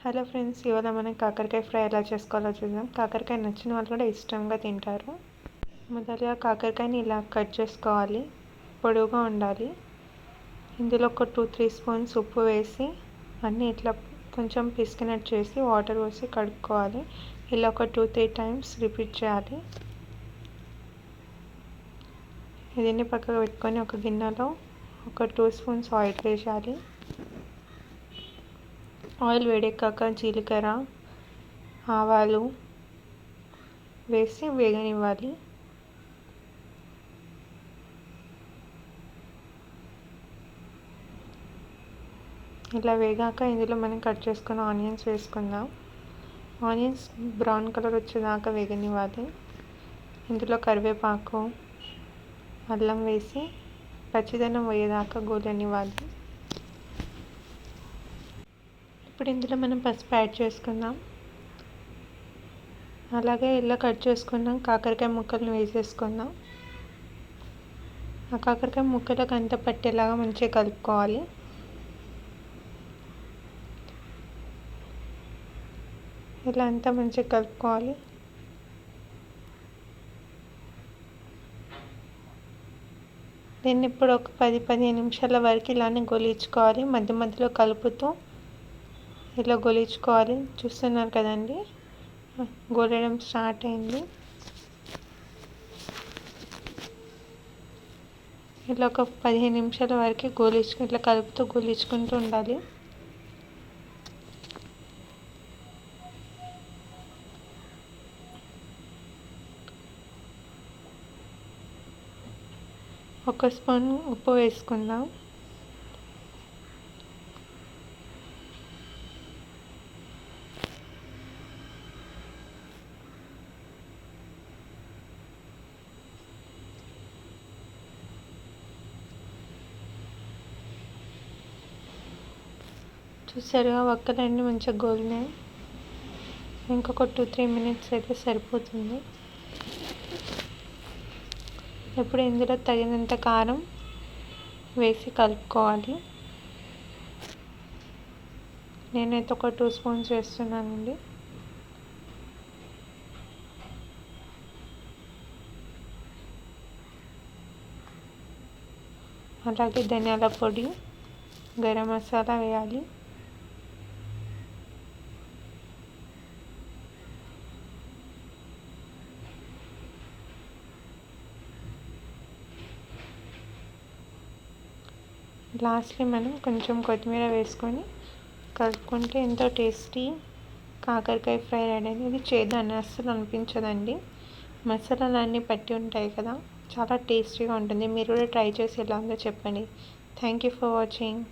Hello friends, ఇవాళ మనం కాకరకాయ ఫ్రై ఎలా చేసుకోవాలో చూద్దాం. కాకరకాయ నచ్చిన వాళ్ళు కూడా ఇష్టంగా తింటారు. మొదలుగా కాకరకాయని ఇలా కట్ చేసుకోవాలి, పొడవుగా ఉండాలి. ఇందులో ఒక 2-3 స్పూన్స్ ఉప్పు వేసి అన్నీ ఇట్లా కొంచెం పిసికినట్టు చేసి వాటర్ పోసి కడుక్కోవాలి. ఇలా ఒక 2-3 టైమ్స్ రిపీట్ చేయాలి. దీన్ని పక్కకు పెట్టుకొని ఒక గిన్నెలో ఒక 2 స్పూన్స్ ఆయిల్ వేయాలి. ఆయిల్ వేడెక్కాక జీలకర్ర, ఆవాలు వేసి వేగనివ్వాలి. ఇలా వేగాక ఇందులో మనం కట్ చేసుకున్న ఆనియన్స్ వేసుకుందాం. ఆనియన్స్ బ్రౌన్ కలర్ వచ్చేదాకా వేగనివ్వాలి. ఇందులో కరివేపాకు, అల్లం వేసి పచ్చిదనం పోయేదాకా గోలనివ్వాలి. ఇప్పుడు ఇందులో మనం పసుపు యాడ్ చేసుకుందాం. అలాగే ఇలా కట్ చేసుకున్నాం కాకరకాయ ముక్కలను వేసేసుకుందాం. ఆ కాకరకాయ ముక్కలకు అంతా పట్టేలాగా మంచిగా కలుపుకోవాలి. ఇలా అంతా మంచిగా కలుపుకోవాలి. దీన్ని ఇప్పుడు ఒక 10-15 నిమిషాల వరకు ఇలానే గొలించుకోవాలి. మధ్య మధ్యలో కలుపుతూ ఇలా గొలించుకోవాలి. చూస్తున్నారు కదండి, గోలడం స్టార్ట్ అయింది. ఇట్లా ఒక 15 నిమిషాల వరకు ఇట్లా కలుపుతూ గోలించుకుంటూ ఉండాలి. ఒక స్పూన్ ఉప్పు వేసుకుందాం. చూసారుగా, ఒక్కలన్నీ మంచిగా గోలినాయి. ఇంకొక 2-3 మినిట్స్ అయితే సరిపోతుంది. ఇప్పుడు ఇందులో తగినంత కారం వేసి కలుపుకోవాలి. నేనైతే ఒక 2 స్పూన్స్ వేస్తున్నానండి. అలాగే ధనియాల పొడి, గరం మసాలా వేయాలి. లాస్ట్లీ మనం కొంచెం కొత్తిమీర వేసుకొని కలుపుకుంటే ఎంతో టేస్టీ కాకరకాయ ఫ్రై రెడీ. ఇది చేదని అస్సలు అనిపించదండి. మసాలాలు అన్నీ పట్టి ఉంటాయి కదా, చాలా టేస్టీగా ఉంటుంది. మీరు కూడా ట్రై చేసి ఎలా ఉందో చెప్పండి. Thank you for watching.